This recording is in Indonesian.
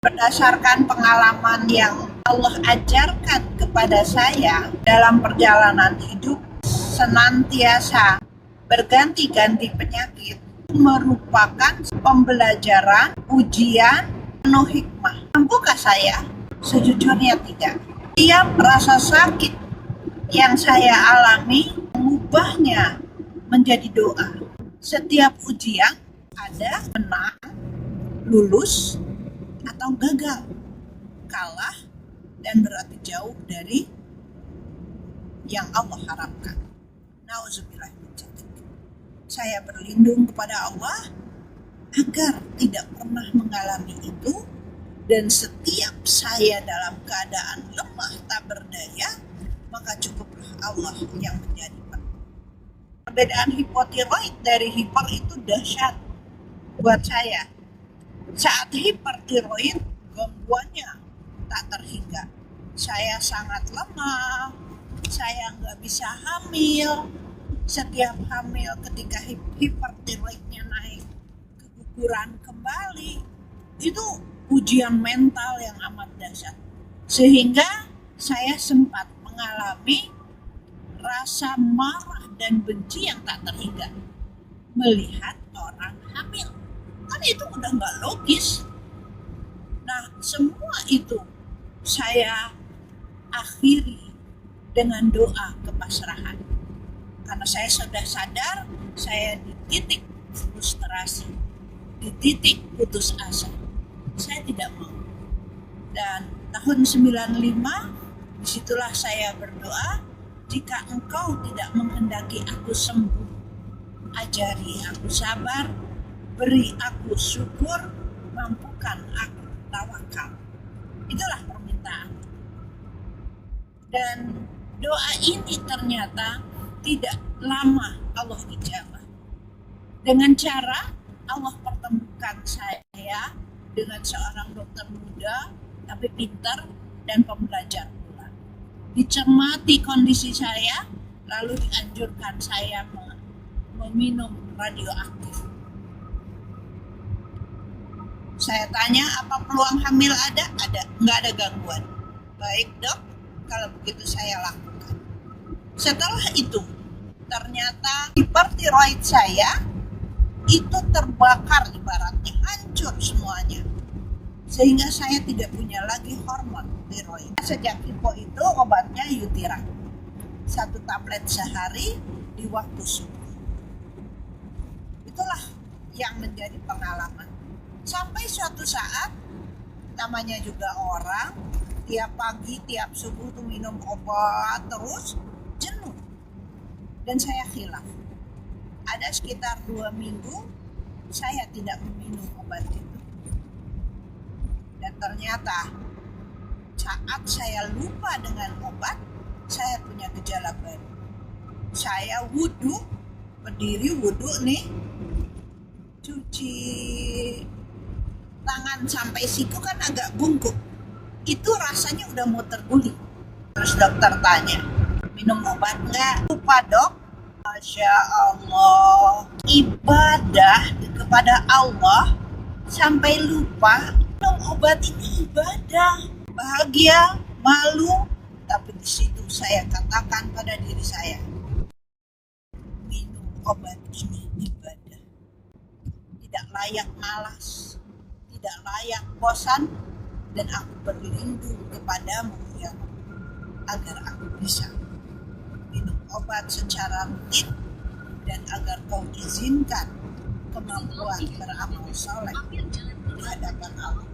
Berdasarkan pengalaman yang Allah ajarkan kepada saya dalam perjalanan hidup, senantiasa berganti-ganti penyakit merupakan pembelajaran, ujian penuh hikmah. Mampukah saya? Sejujurnya tidak. Tiap rasa sakit yang saya alami mengubahnya menjadi doa. Setiap ujian ada menang, lulus, atau gagal, kalah, dan berarti jauh dari yang Allah harapkan. Nauzubillah min dzalik. Saya berlindung kepada Allah agar tidak pernah mengalami itu, dan setiap saya dalam keadaan lemah tak berdaya, maka cukuplah Allah yang menjadi penolong. Perbedaan hipotiroid dari hiper itu dahsyat buat saya. Saat hipertiroid, gangguannya tak terhingga. Saya sangat lemah, saya nggak bisa hamil. Setiap hamil ketika hipertiroidnya naik, keguguran kembali. Itu ujian mental yang amat dahsyat. Sehingga saya sempat mengalami rasa marah dan benci yang tak terhingga melihat orang hamil. Kan itu udah nggak logis. Nah, semua itu saya akhiri dengan doa kepasrahan. Karena saya sudah sadar, saya di titik frustrasi, di titik putus asa. Saya tidak mau. Dan tahun 95, disitulah saya berdoa, jika Engkau tidak menghendaki aku sembuh, ajari aku sabar, beri aku syukur, mampukan aku tawakal. Itulah permintaan. Dan doa ini ternyata tidak lama Allah ijabah. Dengan cara Allah pertemukan saya dengan seorang dokter muda, tapi pintar dan pembelajar pula. Dicermati kondisi saya, lalu dianjurkan saya meminum radioaktif. Saya tanya, apa peluang hamil ada? Ada, nggak ada gangguan. Baik dok, kalau begitu saya lakukan. Setelah itu, ternyata hipertiroid saya itu terbakar ibaratnya, hancur semuanya. Sehingga saya tidak punya lagi hormon tiroid. Sejak hipo itu obatnya Yutiran. 1 tablet sehari di waktu subuh. Itulah yang menjadi pengalaman. Sampai suatu saat, namanya juga orang, tiap pagi, tiap subuh tuh minum obat terus, jenuh. Dan saya khilaf. Ada sekitar 2 minggu, saya tidak meminum obat itu. Dan ternyata, saat saya lupa dengan obat, saya punya gejala baru. Saya wudhu, berdiri wudhu nih, cuci tangan sampai siku kan agak bungkuk. Itu rasanya udah mau terguling. Terus dokter tanya, minum obat nggak? Lupa dok. Masya Allah, ibadah kepada Allah sampai lupa. Minum obat ini ibadah. Bahagia, malu, tapi di situ saya katakan pada diri saya, minum obat ini ibadah. Tidak layak malas, tidak layak bosan, dan aku berlindung kepadamu ya Allah, agar aku bisa minum obat secara rutin, dan agar kau izinkan kemampuan beramal soleh di hadapan Allah.